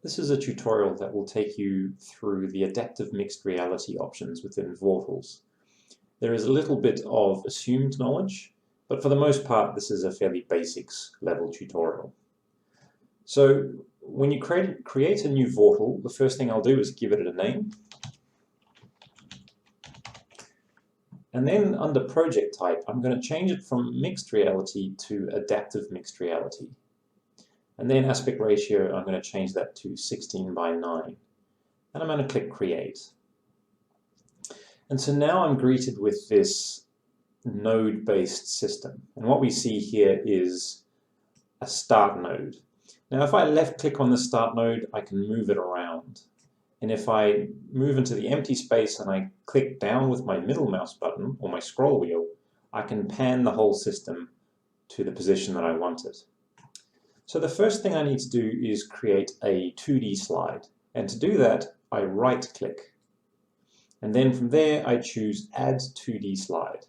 This is a tutorial that will take you through the adaptive mixed reality options within Vortals. There is a little bit of assumed knowledge, but for the most part this is a fairly basics level tutorial. So when you create a new Vortal, the first thing I'll do is give it a name. And then under project type, I'm going to change it from mixed reality to adaptive mixed reality. And then aspect ratio, I'm going to change that to 16:9. And I'm going to click Create. And so now I'm greeted with this node-based system. And what we see here is a start node. Now if I left-click on the start node, I can move it around. And if I move into the empty space and I click down with my middle mouse button, or my scroll wheel, I can pan the whole system to the position that I want it. So the first thing I need to do is create a 2D slide. And to do that, I right-click. And then from there, I choose Add 2D Slide.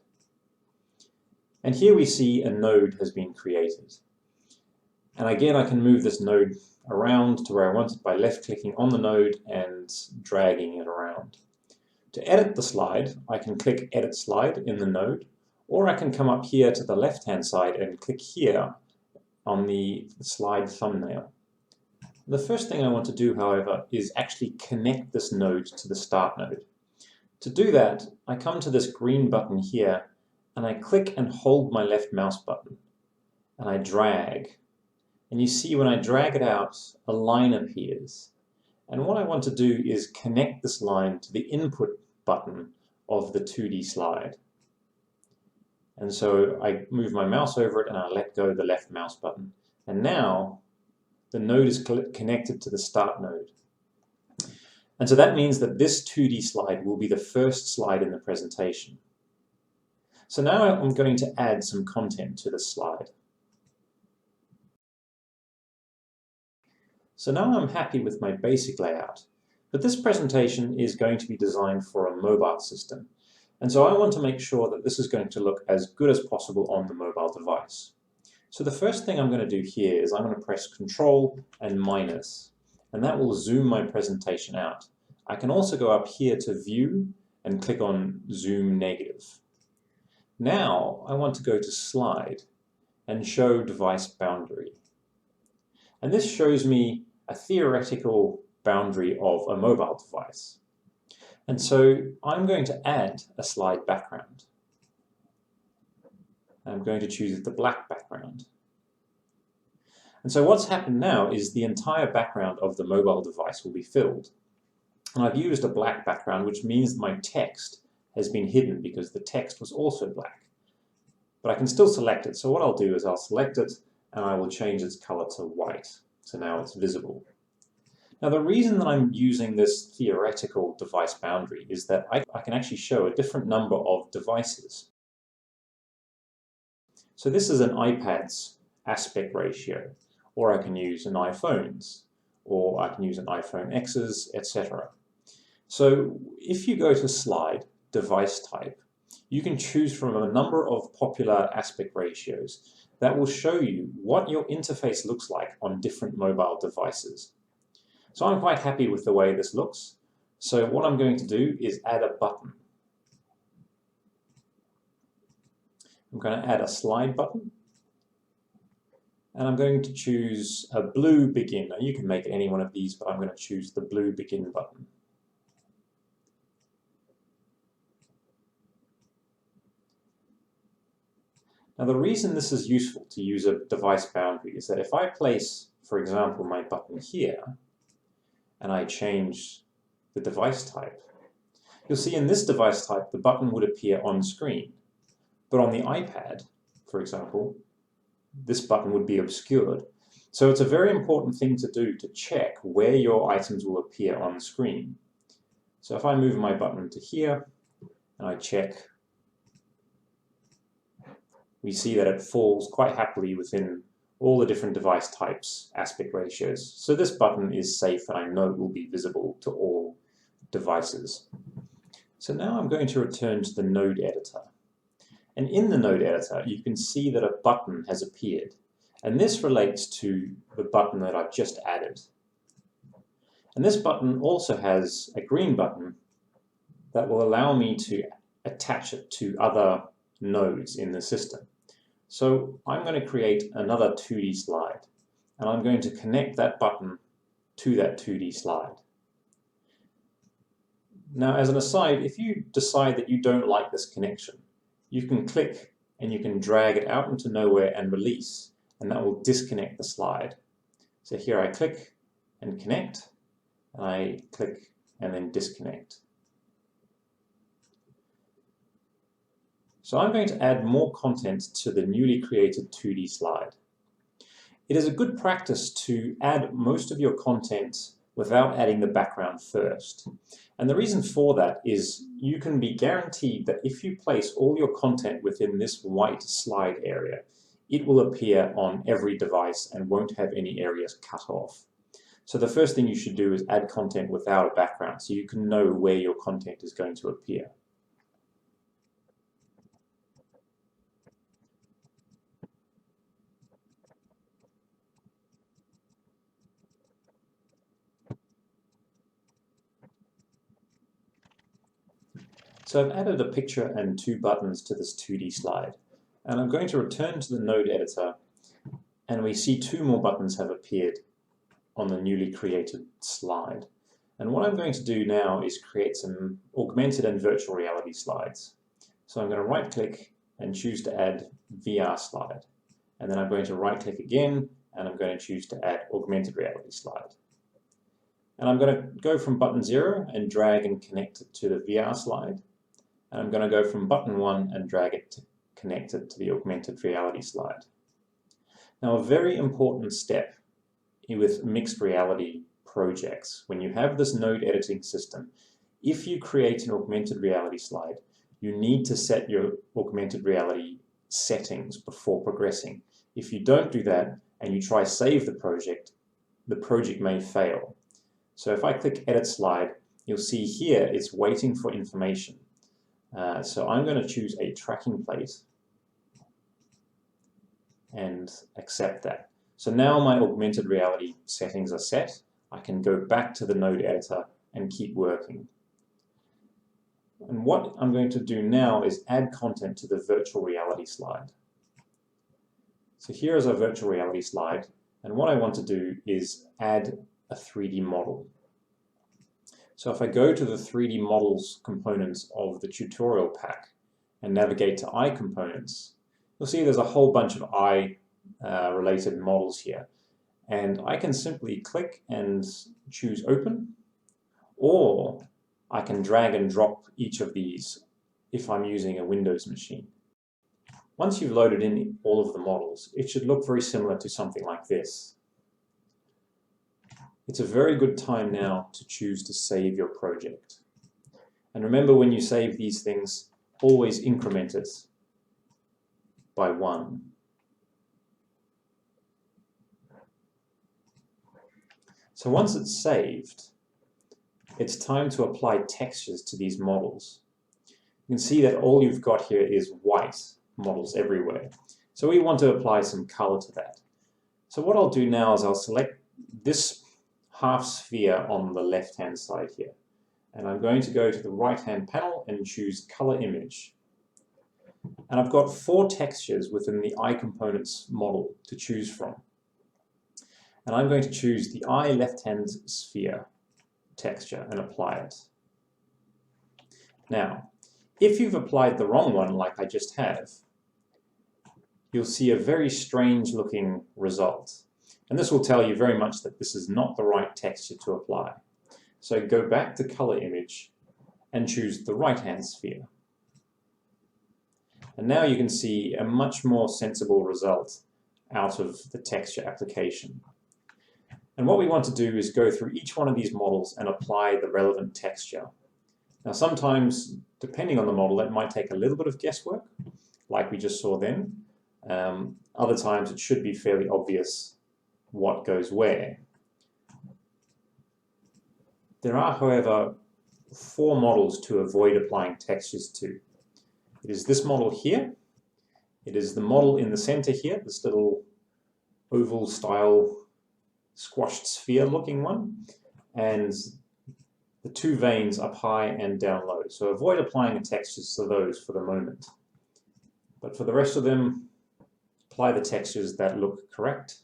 And here we see a node has been created. And again, I can move this node around to where I want it by left-clicking on the node and dragging it around. To edit the slide, I can click Edit Slide in the node, or I can come up here to the left-hand side and click here on the slide thumbnail. The first thing I want to do, however, is actually connect this node to the start node. To do that, I come to this green button here and I click and hold my left mouse button and I drag. And you see when I drag it out, a line appears. And what I want to do is connect this line to the input button of the 2D slide. And so I move my mouse over it and I let go of the left mouse button. And now the node is connected to the start node. And so that means that this 2D slide will be the first slide in the presentation. So now I'm going to add some content to this slide. So now I'm happy with my basic layout, but this presentation is going to be designed for a mobile system. And so I want to make sure that this is going to look as good as possible on the mobile device. So the first thing I'm going to do here is I'm going to press Control and minus, and that will zoom my presentation out. I can also go up here to View and click on Zoom Negative. Now I want to go to Slide and Show Device Boundary. And this shows me a theoretical boundary of a mobile device. And so I'm going to add a slide background. I'm going to choose the black background. And so what's happened now is the entire background of the mobile device will be filled. And I've used a black background, which means my text has been hidden because the text was also black. But I can still select it. So what I'll do is I'll select it and I will change its color to white. So now it's visible. Now the reason that I'm using this theoretical device boundary is that I can actually show a different number of devices. So this is an iPad's aspect ratio, or I can use an iPhone's, or I can use an iPhone X's, etc. So if you go to Slide, Device Type, you can choose from a number of popular aspect ratios that will show you what your interface looks like on different mobile devices. So I'm quite happy with the way this looks. So what I'm going to do is add a button. I'm going to add a slide button. And I'm going to choose a blue begin. Now you can make any one of these, but I'm going to choose the blue begin button. Now the reason this is useful to use a device boundary is that if I place, for example, my button here, and I change the device type, you'll see in this device type the button would appear on screen. But on the iPad, for example, this button would be obscured. So it's a very important thing to do to check where your items will appear on screen. So if I move my button to here and I check, we see that it falls quite happily within all the different device types, aspect ratios. So this button is safe and I know it will be visible to all devices. So now I'm going to return to the node editor. And in the node editor, you can see that a button has appeared. And this relates to the button that I've just added. And this button also has a green button that will allow me to attach it to other nodes in the system. So I'm going to create another 2D slide, and I'm going to connect that button to that 2D slide. Now, as an aside, if you decide that you don't like this connection, you can click and you can drag it out into nowhere and release, and that will disconnect the slide. So here I click and connect, and I click and then disconnect. So I'm going to add more content to the newly created 2D slide. It is a good practice to add most of your content without adding the background first. And the reason for that is you can be guaranteed that if you place all your content within this white slide area, it will appear on every device and won't have any areas cut off. So the first thing you should do is add content without a background so you can know where your content is going to appear. So I've added a picture and 2 buttons to this 2D slide, and I'm going to return to the node editor, and we see 2 more buttons have appeared on the newly created slide. And what I'm going to do now is create some augmented and virtual reality slides. So I'm going to right click and choose to add VR slide, and then I'm going to right click again and I'm going to choose to add augmented reality slide. And I'm going to go from button 0 and drag and connect it to the VR slide. And I'm going to go from button 1 and drag it to connect it to the augmented reality slide. Now, a very important step with mixed reality projects, when you have this node editing system, if you create an augmented reality slide, you need to set your augmented reality settings before progressing. If you don't do that and you try save the project may fail. So if I click edit slide, you'll see here it's waiting for information. So I'm going to choose a tracking plate and accept that. So now my augmented reality settings are set. I can go back to the node editor and keep working. And what I'm going to do now is add content to the virtual reality slide. So here is a virtual reality slide, and what I want to do is add a 3D model. So if I go to the 3D models components of the tutorial pack and navigate to eye components, you'll see there's a whole bunch of eye related models here. And I can simply click and choose open, or I can drag and drop each of these if I'm using a Windows machine. Once you've loaded in all of the models, it should look very similar to something like this. It's a very good time now to choose to save your project. And remember, when you save these things, always increment it by 1. So once it's saved, it's time to apply textures to these models. You can see that all you've got here is white models everywhere. So we want to apply some color to that. So what I'll do now is I'll select this half sphere on the left-hand side here. And I'm going to go to the right-hand panel and choose Color Image. And I've got 4 textures within the eye components model to choose from. And I'm going to choose the eye left-hand sphere texture and apply it. Now, if you've applied the wrong one, like I just have, you'll see a very strange looking result. And this will tell you very much that this is not the right texture to apply. So go back to Color Image and choose the right-hand sphere. And now you can see a much more sensible result out of the texture application. And what we want to do is go through each one of these models and apply the relevant texture. Now sometimes, depending on the model, that might take a little bit of guesswork, like we just saw then. Other times it should be fairly obvious what goes where. There are, however, 4 models to avoid applying textures to. It is this model here, it is the model in the center here, this little oval style squashed sphere looking one, and the two veins up high and down low. So avoid applying textures to those for the moment. But for the rest of them, apply the textures that look correct.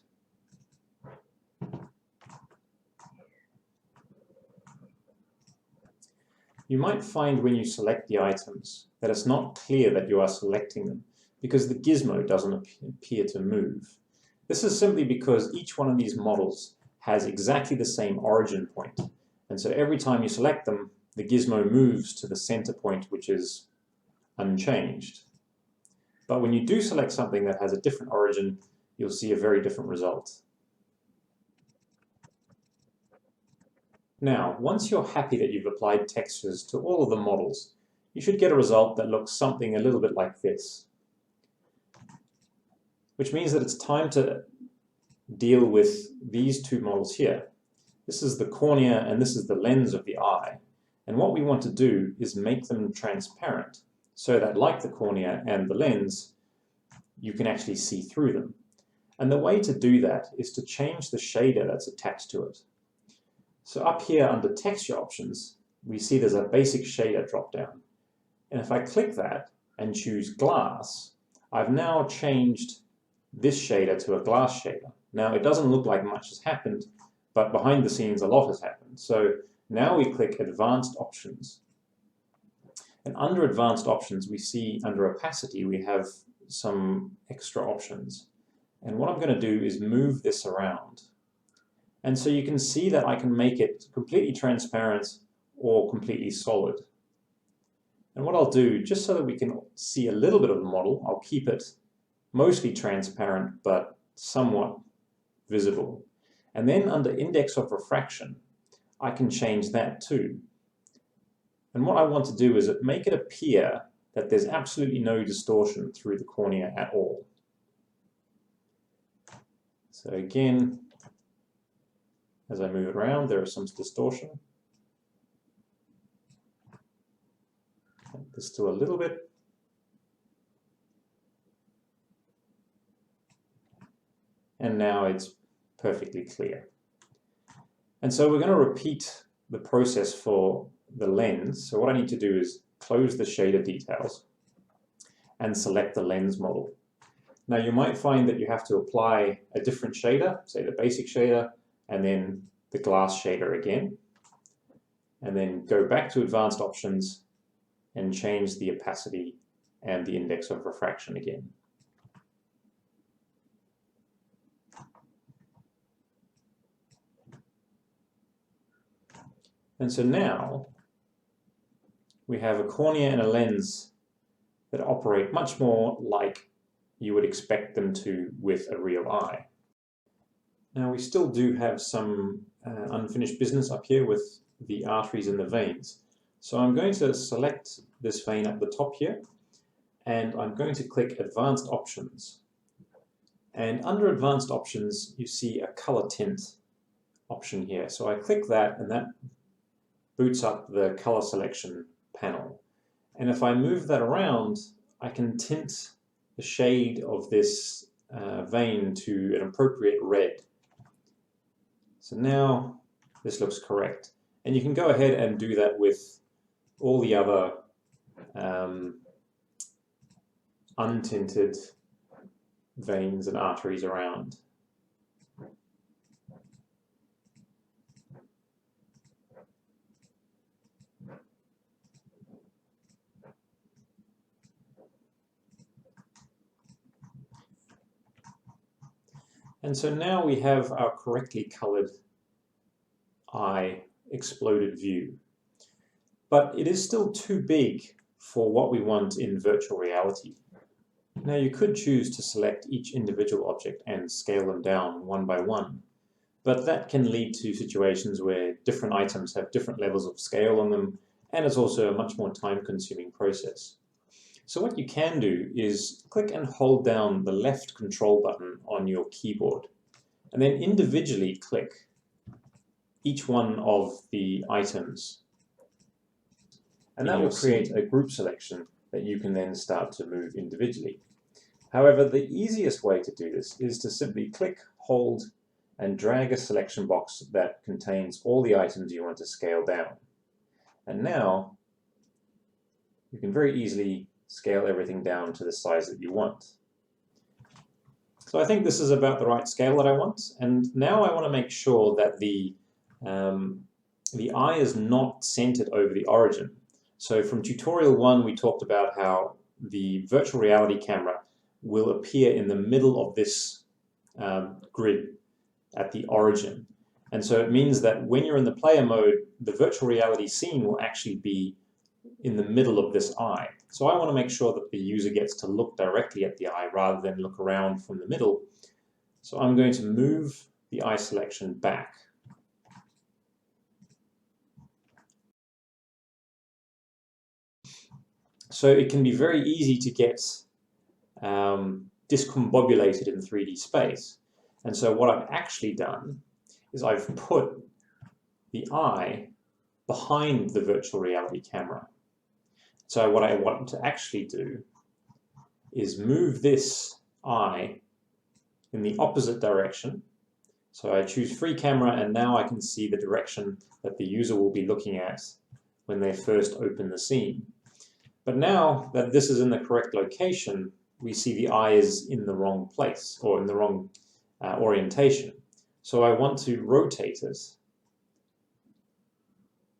You might find when you select the items that it's not clear that you are selecting them because the gizmo doesn't appear to move. This is simply because each one of these models has exactly the same origin point. And so every time you select them, the gizmo moves to the center point, which is unchanged. But when you do select something that has a different origin, you'll see a very different result. Now, once you're happy that you've applied textures to all of the models, you should get a result that looks something a little bit like this. Which means that it's time to deal with these two models here. This is the cornea and this is the lens of the eye. And what we want to do is make them transparent so that, like the cornea and the lens, you can actually see through them. And the way to do that is to change the shader that's attached to it. So up here under texture options, we see there's a basic shader drop down. And if I click that and choose glass, I've now changed this shader to a glass shader. Now it doesn't look like much has happened, but behind the scenes a lot has happened. So now we click Advanced Options. And under Advanced Options, we see under Opacity, we have some extra options. And what I'm going to do is move this around. And so you can see that I can make it completely transparent or completely solid. And what I'll do, just so that we can see a little bit of the model, I'll keep it mostly transparent but somewhat visible. And then under Index of Refraction, I can change that too. And what I want to do is make it appear that there's absolutely no distortion through the cornea at all. So again, as I move it around, there is some distortion. This to a little bit. And now it's perfectly clear. And so we're going to repeat the process for the lens. So what I need to do is close the shader details and select the lens model. Now you might find that you have to apply a different shader, say the basic shader, and then the glass shader again. And then go back to Advanced Options and change the opacity and the index of refraction again. And so now we have a cornea and a lens that operate much more like you would expect them to with a real eye. Now we still do have some unfinished business up here with the arteries and the veins. So I'm going to select this vein at the top here, and I'm going to click Advanced Options. And under Advanced Options, you see a color tint option here. So I click that, and that boots up the color selection panel. And if I move that around, I can tint the shade of this vein to an appropriate red. So now this looks correct. And you can go ahead and do that with all the other untinted veins and arteries around. And so now we have our correctly colored eye exploded view. But it is still too big for what we want in virtual reality. Now you could choose to select each individual object and scale them down one by one, but that can lead to situations where different items have different levels of scale on them, and it's also a much more time-consuming process. So what you can do is click and hold down the left control button on your keyboard, and then individually click each one of the items. And that will create a group selection that you can then start to move individually. However, the easiest way to do this is to simply click, hold, and drag a selection box that contains all the items you want to scale down. And now you can very easily scale everything down to the size that you want. So I think this is about the right scale that I want, and now I want to make sure that the eye is not centered over the origin. So from tutorial 1 we talked about how the virtual reality camera will appear in the middle of this grid at the origin. And so it means that when you're in the player mode, the virtual reality scene will actually be in the middle of this eye. So I want to make sure that the user gets to look directly at the eye rather than look around from the middle. So I'm going to move the eye selection back. So it can be very easy to get discombobulated in 3D space. And so what I've actually done is I've put the eye behind the virtual reality camera. So what I want to actually do is move this eye in the opposite direction. So I choose free camera, and now I can see the direction that the user will be looking at when they first open the scene. But now that this is in the correct location, we see the eye is in the wrong place, or in the wrong orientation. So I want to rotate it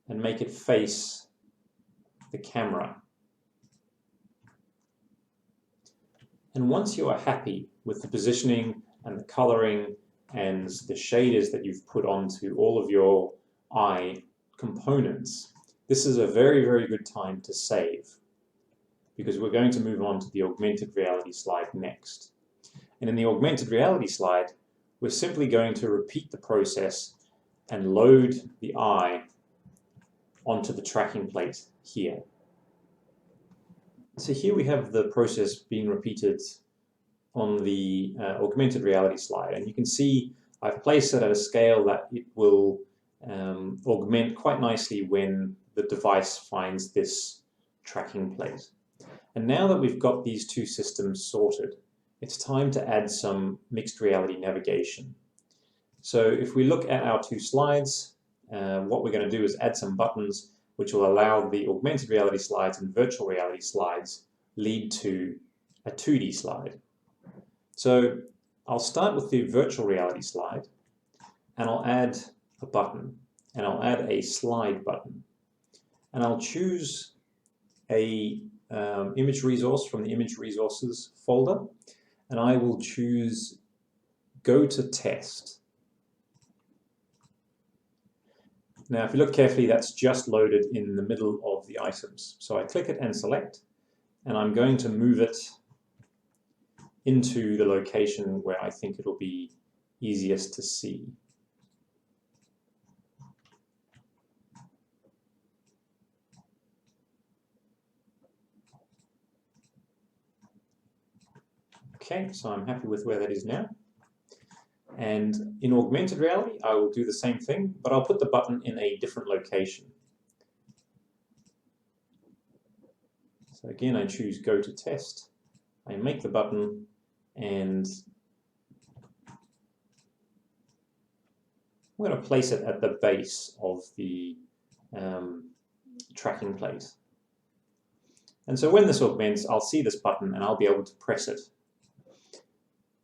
and make it face the camera. And once you are happy with the positioning and the coloring and the shaders that you've put onto all of your eye components, this is a very, very good time to save, because we're going to move on to the augmented reality slide next. And in the augmented reality slide, we're simply going to repeat the process and load the eye onto the tracking plate here. So here we have the process being repeated on the augmented reality slide, and you can see I've placed it at a scale that it will augment quite nicely when the device finds this tracking plate. And now that we've got these two systems sorted, it's time to add some mixed reality navigation. So if we look at our two slides, what we're going to do is add some buttons which will allow the augmented reality slides and virtual reality slides lead to a 2D slide. So I'll start with the virtual reality slide, and I'll add a button, and I'll add a slide button, and I'll choose a image resource from the image resources folder, and I will choose go to test. Now if you look carefully, that's just loaded in the middle of the items. So I click it and select, and I'm going to move it into the location where I think it'll be easiest to see. Okay, so I'm happy with where that is now. And in augmented reality, I will do the same thing, but I'll put the button in a different location. So again, I choose go to test. I make the button, and I'm going to place it at the base of the tracking plate. And so when this augments, I'll see this button and I'll be able to press it.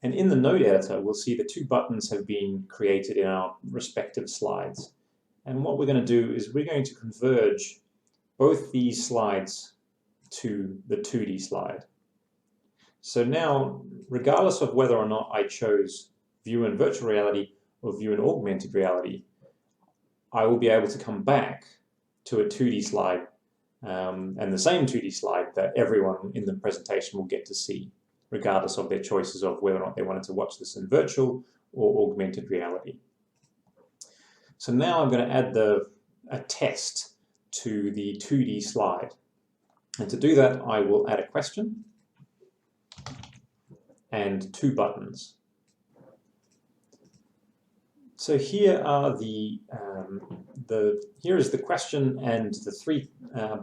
And in the node editor, we'll see the two buttons have been created in our respective slides. And what we're going to do is we're going to converge both these slides to the 2D slide. So now, regardless of whether or not I chose view in virtual reality or view in augmented reality, I will be able to come back to a 2D slide and the same 2D slide that everyone in the presentation will get to see, regardless of their choices of whether or not they wanted to watch this in virtual or augmented reality. So now I'm going to add a test to the 2D slide. And to do that, I will add a question and two buttons. So here are here is the question and the three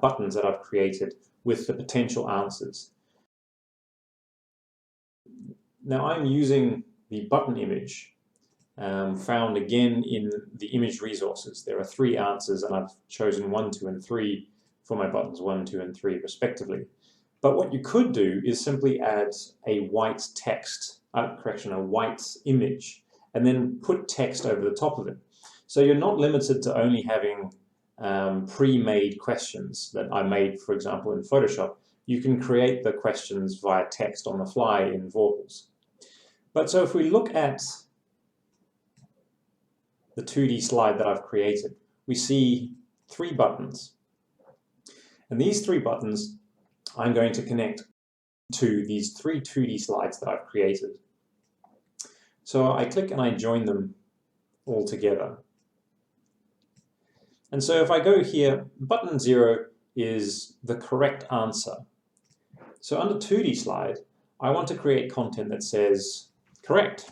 buttons that I've created with the potential answers. Now I'm using the button image found again in the image resources. There are 3 answers, and I've chosen 1, 2, and 3 for my buttons 1, 2, and 3 respectively. But what you could do is simply add a white text, a white image, and then put text over the top of it. So you're not limited to only having pre-made questions that I made, for example, in Photoshop. You can create the questions via text on the fly in Vorpals. But so if we look at the 2D slide that I've created, we see 3 buttons. And these 3 buttons I'm going to connect to these 3 2D slides that I've created. So I click and I join them all together. And so if I go here, button 0 is the correct answer. So under 2D slide, I want to create content that says correct.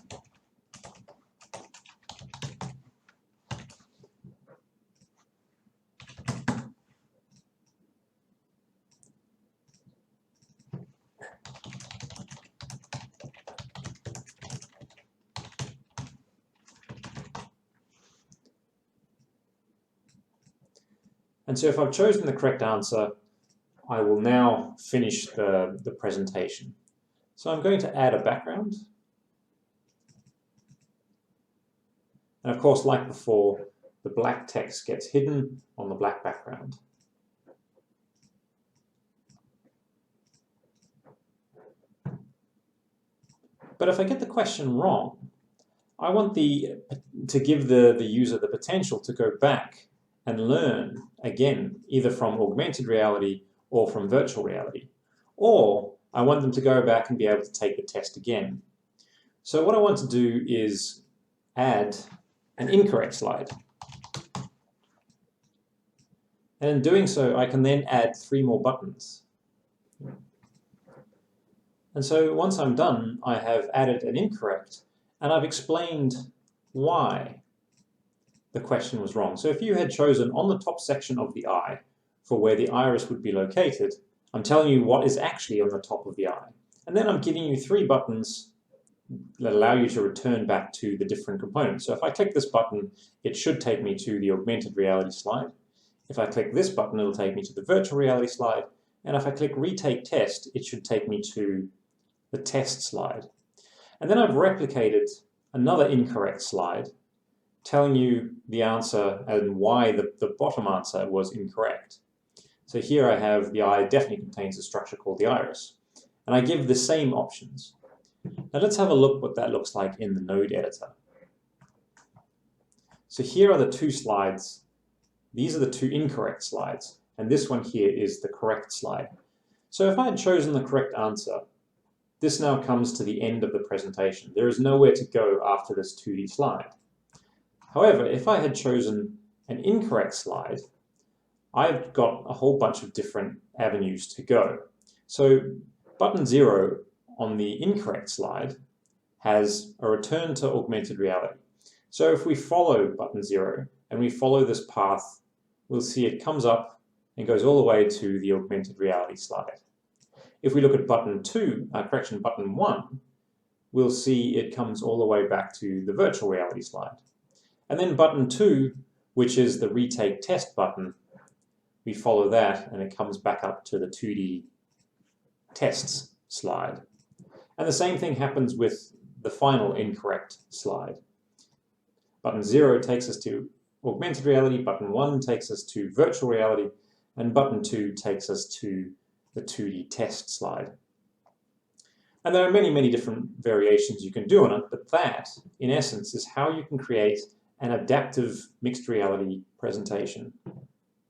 And so if I've chosen the correct answer, I will now finish the presentation. So I'm going to add a background. And of course, like before, the black text gets hidden on the black background. But if I get the question wrong, I want to give the user the potential to go back and learn again, either from augmented reality or from virtual reality. Or I want them to go back and be able to take the test again. So what I want to do is add an incorrect slide. And in doing so, I can then add 3 more buttons. And so once I'm done, I have added an incorrect, and I've explained why the question was wrong. So if you had chosen on the top section of the eye for where the iris would be located, I'm telling you what is actually on the top of the eye. And then I'm giving you 3 buttons that allow you to return back to the different components. So if I click this button, it should take me to the augmented reality slide. If I click this button, it'll take me to the virtual reality slide. And if I click retake test, it should take me to the test slide. And then I've replicated another incorrect slide telling you the answer and why the bottom answer was incorrect. So here I have the eye definitely contains a structure called the iris. And I give the same options. Now let's have a look what that looks like in the node editor. So here are the 2 slides. These are the 2 incorrect slides. And this one here is the correct slide. So if I had chosen the correct answer, this now comes to the end of the presentation. There is nowhere to go after this 2D slide. However, if I had chosen an incorrect slide, I've got a whole bunch of different avenues to go. So button 0 on the incorrect slide has a return to augmented reality. So if we follow button 0 and we follow this path, we'll see it comes up and goes all the way to the augmented reality slide. If we look at button 1, we'll see it comes all the way back to the virtual reality slide. And then button 2, which is the retake test button, we follow that and it comes back up to the 2D tests slide. And the same thing happens with the final incorrect slide. Button 0 takes us to augmented reality, button 1 takes us to virtual reality, and button 2 takes us to the 2D test slide. And there are many, many different variations you can do on it, but that, in essence, is how you can create an adaptive mixed reality presentation.